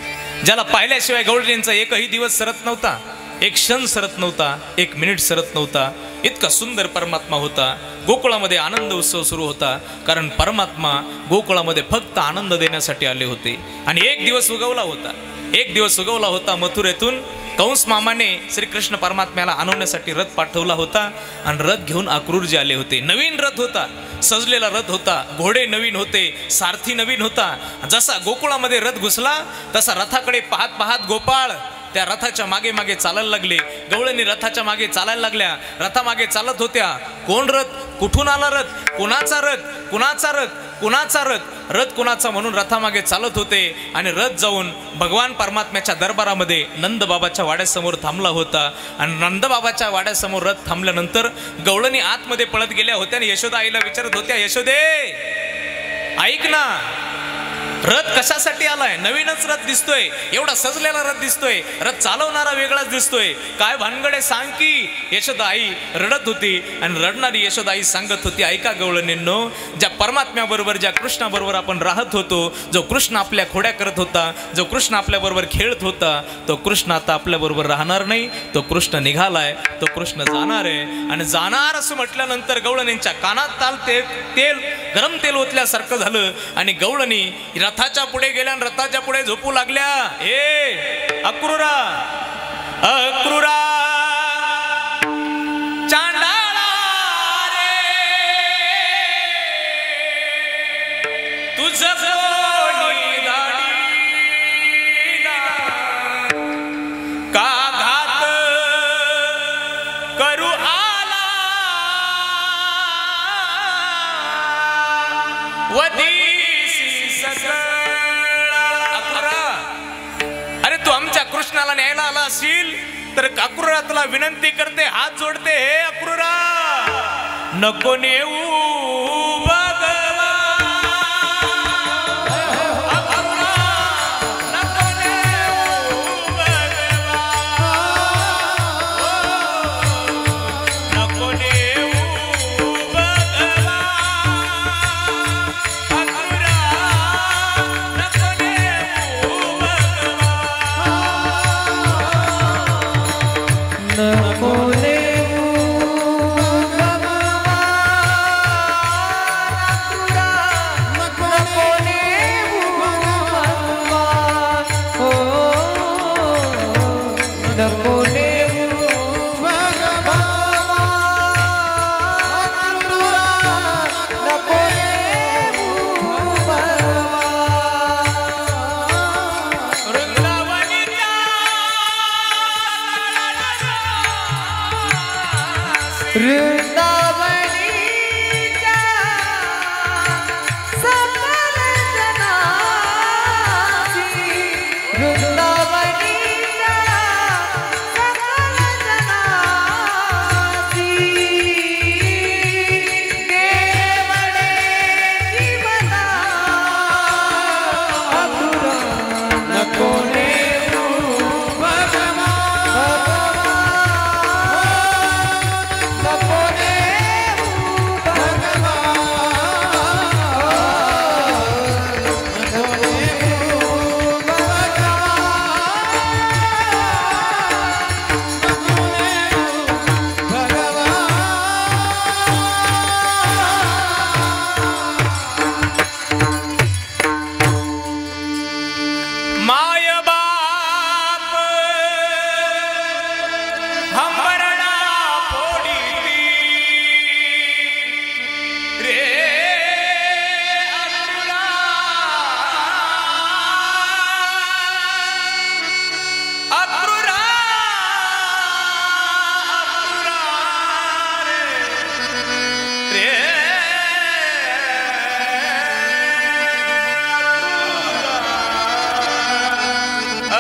ज्याला पाहिल्याशिवाय गवळणींचा एकही दिवस सरत नव्हता, एक क्षण सरत नव्हता, एक मिनिट सरत नव्हता. इतका सुंदर परमात्मा होता. गोकुळामध्ये आनंद उत्सव सुरू होता, कारण परमात्मा गोकुळामध्ये फक्त आनंद देण्यासाठी आले होते. आणि एक दिवस उगवला होता, एक दिवस उगवला होता. मथुरेतून कंस मामाने श्रीकृष्ण परमात्म्याला आणवण्यासाठी रथ पाठवला होता आणि रथ घेऊन अक्रूरजी आले होते. नवीन रथ होता, सजलेला रथ होता, घोडे नवीन होते, सारथी नवीन होता. जसा गोकुळामध्ये रथ घुसला तसा रथाकडे पाहत पाहत गोपाळ त्या रथाच्या मागे मागे चालायला लागले. गवळणी रथाच्या मागे चालायला लागल्या, रथामागे चालत होत्या. कोण रथ, कुठून आला रथ, कुणाचा रथ, कुणाचा रथ, कुणाचा रथ, रथ कुणाचा म्हणून रथामागे चालत होते. आणि रथ जाऊन भगवान परमात्म्याच्या दरबारामध्ये नंदबाबाच्या वाड्यासमोर थांबला होता. आणि नंदबाबाच्या वाड्यासमोर रथ थांबल्यानंतर गवळणी आतमध्ये पळत गेल्या होत्या आणि यशोदा आईला विचारत होत्या, यशोदे ऐक ना, रथ कशासाठी आलाय? नवीनच रथ दिसतोय, एवढा सजलेला रथ दिसतोय, रथ चालवणारा वेगळाच दिसतोय, काय भानगडे सांग की. यशोदा आई रडत होती आणि रडणारी यशोदा आई सांगत होती, ऐका गवळणींनो, ज्या परमात्म्याबरोबर, ज्या कृष्णाबरोबर आपण राहत होतो, जो कृष्ण आपल्या खोड्या करत होता, जो कृष्ण आपल्याबरोबर खेळत होता, तो कृष्ण आता आपल्याबरोबर राहणार नाही. तो कृष्ण निघालाय, तो कृष्ण जाणार आहे. आणि जाणार असं म्हटल्यानंतर गवळणींच्या कानात तेल गरम तेल ओतल्यासारखं झालं. आणि गवळणी रथाच्या पुढे गेल्या आणि रथाच्या पुढे झोपू लागल्या. ए अक्रूरा, अक्रूरा चांडाळा रे, तुझं कोणी दाढीला का घात करू आला, वदी अरे तू आमच्या कृष्णाला न्यायला आला असील तर अक्रूरा तुला विनंती करते, हात जोडते, हे अक्रूरा नको नेऊ भगवा, अक्रूरा नको नेऊ भगवा, नको नेऊ भगवा, अक्रूरा नको नेऊ भगवा, नको नेऊ भगवान, नको नेऊ भगवान, वृंदावनीच्या सकल जनासी वृंदावनीच्या सकल जनासी देवळे जीवना अधुरा नको नेऊ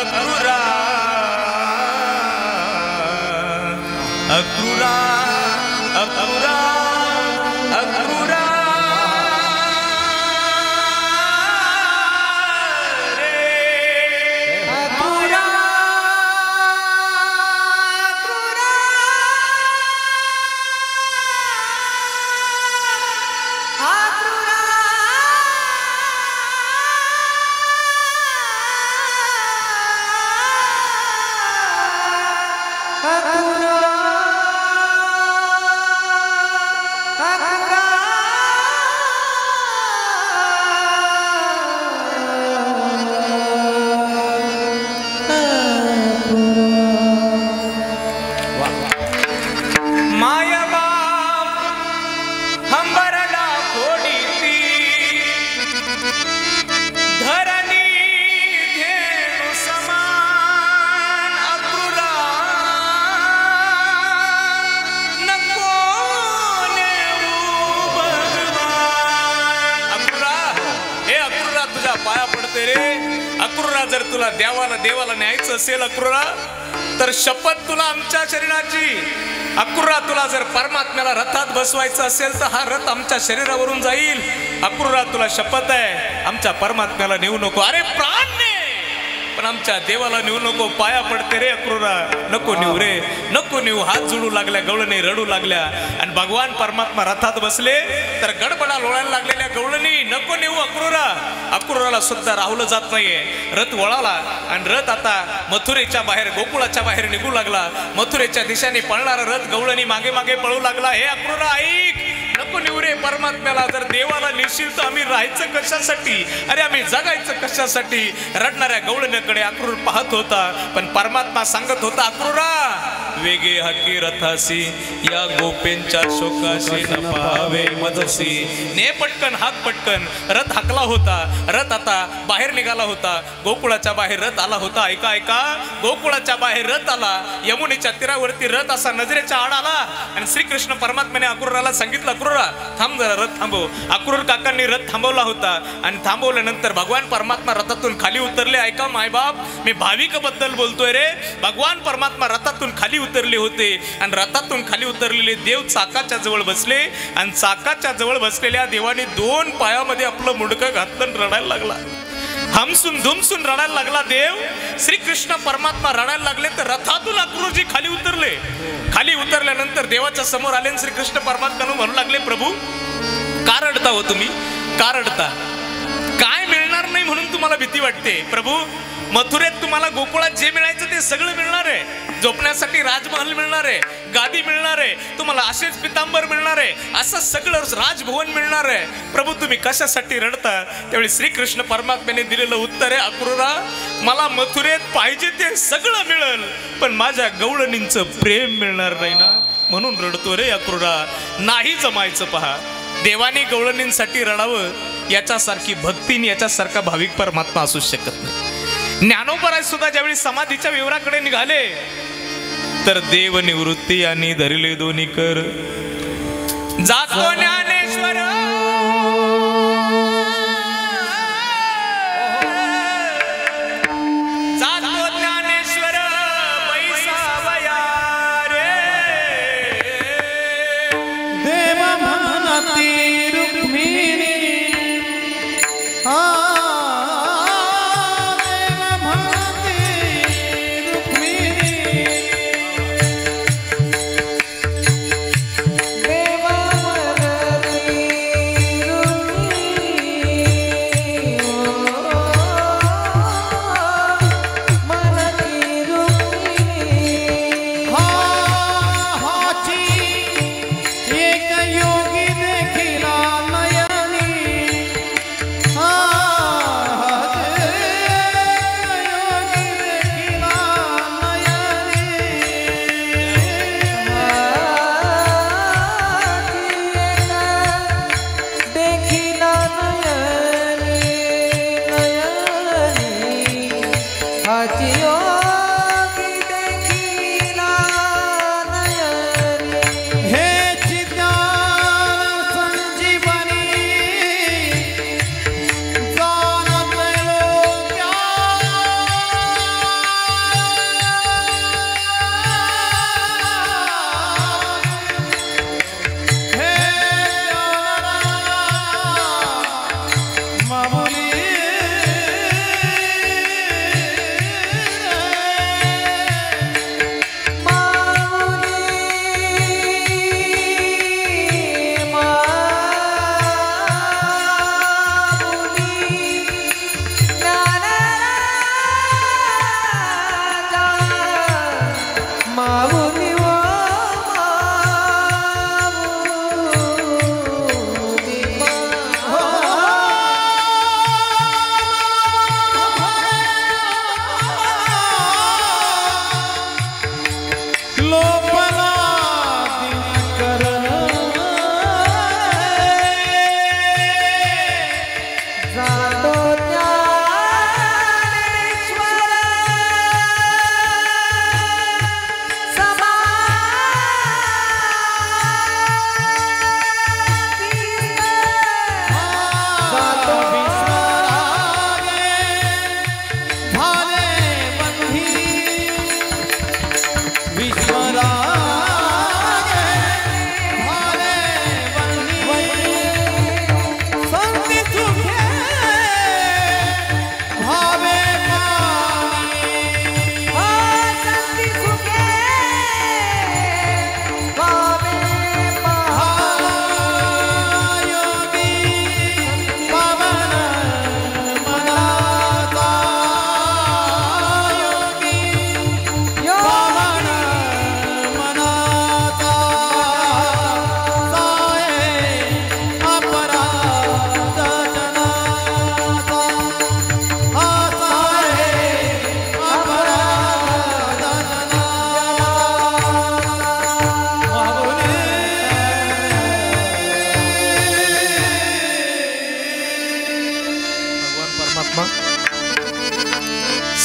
अक्रूरा अक्रूरा अक्रूरा रे अक्रूरा अक्रूरा अक्रूरा पाया पडते रे अक्रूरा. जर तुला देवाला न्यायचं असेल अक्रूरा तर शपथ तुला आमच्या शरीराची. अक्रूरा तुला जर परमात्म्याला रथात बसवायचं असेल तर हा रथ आमच्या शरीरावरून जाईल. अक्रूरा तुला शपथ आहे आमच्या परमात्म्याला नेऊ नको. अरे प्राण ने पण आमच्या देवाला नेऊ नको. पाया पडते रे अक्रूरा नको नेऊ रे नको नेऊ. हात जोडू लागल्या गवळणी रडू लागल्या आणि भगवान परमात्मा रथात बसले तर गडबडा लोळायला लागलेल्या गवळणी नको नेऊ अक्रूरा. अक्रूराला सुद्धा राहुलं जात नाहीये. रथ वळाला आणि रथ आता मथुरेच्या बाहेर गोकुळाच्या बाहेर निघू लागला. मथुरेच्या दिशेने पळणारा रथ गवळणी मागे मागे पळू लागला. हे अक्रूरा ऐक नको नेऊ रे परमात्म्याला. जर देवाला नेशील तर आम्ही राहायचं कशासाठी. अरे आम्ही जगायचं कशासाठी. रडणाऱ्या गवळणीकडे अक्रूर पाहत होता पण परमात्मा सांगत होता अक्रूरा वेगे हकी रथासी या गोपेंच्या शोकाशी न पाहावे मजसी. ने पटकन हाक पटकन. रथ हाकला होता. रथ आता बाहेर निघाला होता. गोकुळाच्या बाहेर रथ आला होता. ऐका ऐका गोकुळाच्या बाहेर रथ आला. यमुनेच्या तीरावरती रथ असा नजरेच्या आड आला आणि श्रीकृष्ण परमात्म्याने अक्रूराला सांगितलं अक्रूरा थांब जरा रथ थांबव. अक्रूर काकांनी रथ थांबवला होता आणि थांबवल्यानंतर भगवान परमात्मा रथातून खाली उतरले. ऐका मायबाप मी भाविक बद्दल बोलतोय रे. भगवान परमात्मा रथातून खाली उतरले होते आणि रथातून खाली उतरलेले देव चाकाच्या जवळ बसले आणि चाकाच्या जवळ बसलेल्या देवाने दोन पायामध्ये आपलं मुंडकं घातलं रडायला लागला. हमसून धुमसून रडायला लागला देव. श्रीकृष्ण परमात्मा रडायला लागले तर रथातून अक्रूरजी खाली उतरले. खाली उतरल्यानंतर देवाच्या समोर आले. श्रीकृष्ण परमात्मा म्हणू लागले प्रभू का रडता हो तुम्ही. का रडता. काय मिळणार नाही म्हणून तुम्हाला भीती वाटते. प्रभू मथुरेत तुम्हाला गोकुळात जे मिळायचं ते सगळं मिळणार आहे. झोपण्यासाठी राजमहल मिळणार आहे. गादी मिळणार आहे. तुम्हाला असेच पितांबर मिळणार आहे. असं सगळं राजभवन मिळणार आहे. प्रभू तुम्ही कशासाठी रडता. त्यावेळी श्रीकृष्ण परमात्म्याने दिलेलं उत्तर आहे अक्रूरा मला मथुरेत पाहिजे ते सगळं मिळेल पण माझ्या गवळणींचं प्रेम मिळणार नाही ना म्हणून रडतो रे अक्रूरा. नाही जमायचं. पहा देवाने गवळणींसाठी रडावं याच्यासारखी भक्तीने याच्यासारखा भाविक परमात्मा असू शकत नाही. ज्ञानोबराय सुद्धा ज्यावेळी समाधीच्या विवराकडे निघाले तर देव निवृत्ती आणि धरिले दोन्ही कर जातो ज्ञानेश्वर जातो ज्ञानेश्वर बैसावया रे देव म्हणती रुक्मिणी देव म्हणती रुक्मिणी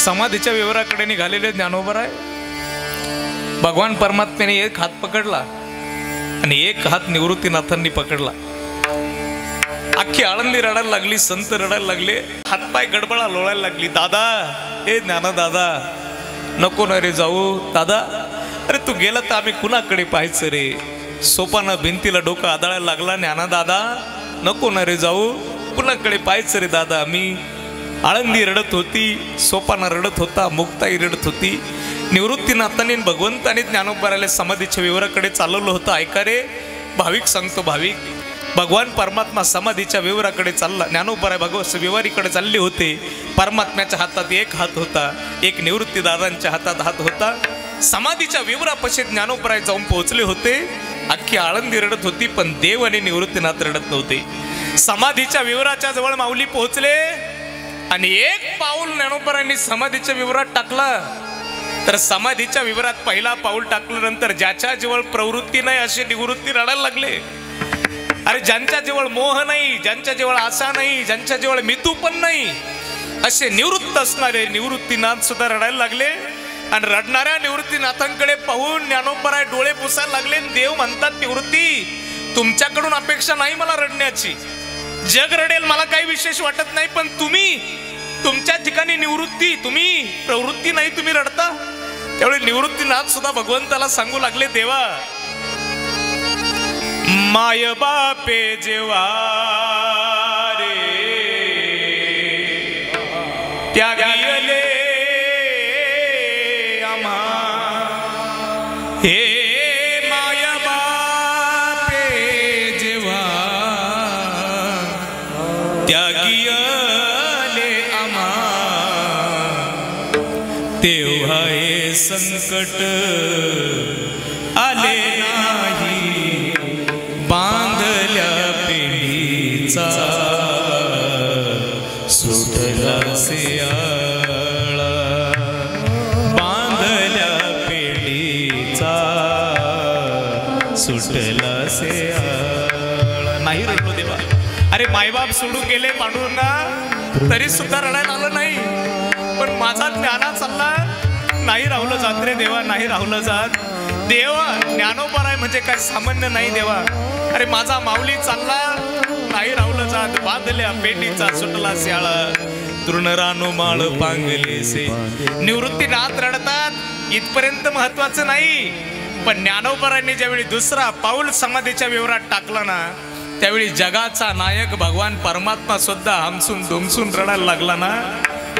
समाधीच्या विवराकडे निघालेले ज्ञानोबराय भगवान परमात्म्याने एक हात पकडला आणि एक हात निवृत्तीनाथांनी पकडला. अख्खी आळंदी रडायला लागली, संत रडायला लागले, हातपाय गडबडा लोळायला लागली. दादा, हे ज्ञाना दादा, नको ना रे जाऊ दादा. अरे तू गेला तर आम्ही कुणाकडे पाहायचं रे. सोपाना भिंतीला डोकं आदळायला लागला. ज्ञाना दादा, नको ना रे जाऊ, कुणाकडे पाहायचं रे दादा. आम्ही आळंदी रडत होती, सोपाना रडत होता, मुक्ताई रडत होती. निवृत्तीनाथांनी भगवंताने ज्ञानोबरायला समाधीच्या विवराकडे चालवलं होतं. ऐका रे भाविक, सांगतो भाविक, भगवान परमात्मा समाधीच्या विवराकडे चालला. ज्ञानोबराय भगवत विवारीकडे चालले होते. परमात्म्याच्या हातात एक हात होता, एक निवृत्ती दादांच्या हातात हात होता. समाधीच्या विवरापाशी ज्ञानोबराय जाऊन पोहोचले होते. अख्खी आळंदी रडत होती, पण देव आणि निवृत्तीनाथ रडत नव्हते. समाधीच्या विवराच्या जवळ माऊली पोहोचले आणि एक पाऊल ज्ञानोबरायांनी समाधीच्या विवरात टाकला. तर समाधीच्या विवरात पहिला पाऊल टाकल्यानंतर ज्याच्या जवळ प्रवृत्ती नाही असे निवृत्ती रडायला लागले. अरे ज्यांच्या जवळ मोह नाही, ज्यांच्या जवळ आशा नाही, ज्यांच्या जवळ मितू पण नाही, असे निवृत्त असणारे निवृत्तीनाथ सुद्धा रडायला लागले. आणि रडणाऱ्या निवृत्तीनाथांकडे पाहून ज्ञानोबराय डोळे पुसायला लागले. देव म्हणतात, निवृत्ती तुमच्याकडून अपेक्षा नाही मला रडण्याची, जग रडेल मला काही विशेष वाटत नाही, पण तुम्ही तुमच्या ठिकाणी निवृत्ती, तुम्ही प्रवृत्ती नाही, तुम्ही रडता. त्यावेळी निवृत्तीनाथ सुद्धा भगवंताला सांगू लागले, देवा माय बापे जेव्हा रे त्यागिले आम्हा, हे माय बापे जेव्हा त्यागिले आम्हा, तेव्हा हे संकट आले नाही बांधल्या पिढीचा सुटला सियाळा, बांधल्या पिढीचा सुटला सियाळा. नाही रडलो देवा. अरे मायबाप सोडून गेले पांडुरंगा, तरी सुद्धा रडायला आलं नाही. पण माझा ज्ञाना चालला, नाही राहुलं जात रे देवा, नाही राहुलं जात. देवा ज्ञानोबराय म्हणजे काय सामान्य नाही देवा. अरे माझा माऊली चालला, नाही राहुलं जात, बांधल्या पेटीचा सुटला स्याळा, तृणरानो माळ पांगले से. निवृत्तीनाथ रडतात, इथपर्यंत महत्वाचं नाही. पण ज्ञानोबरायांनी ज्यावेळी दुसरा पाऊल समाधीच्या विवरात टाकला ना, त्यावेळी जगाचा नायक भगवान परमात्मा सुद्धा हमसून दुमसून रडायला लागला ना.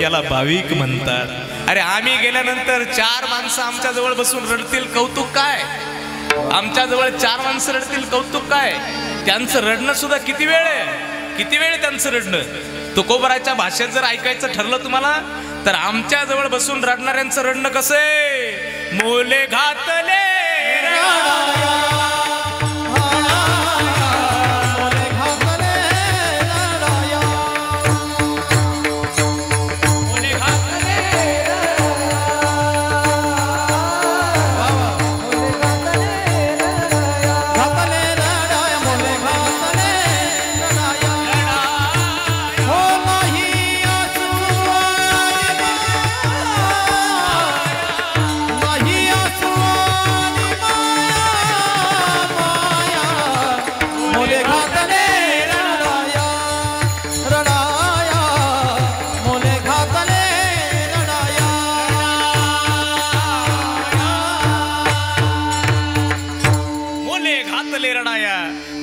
याला भाविक म्हणतात. अरे आम्ही गेल्यानंतर 4 माणसं आमच्या जवळ बसून रडतील, कौतुक काय? आमच्या जवळ 4 माणसं रडतील, कौतुक काय? त्यांचं रडणं सुद्धा किती वेळ आहे, किती वेळ त्यांचं रडणं. तुकोबराच्या भाषेत जर ऐकायचं ठरलं तुम्हाला, तर आमच्या जवळ बसून रडणाऱ्यांचं रडणं कसं आहे? मोले घातले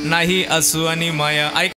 नाही असू आणि माया.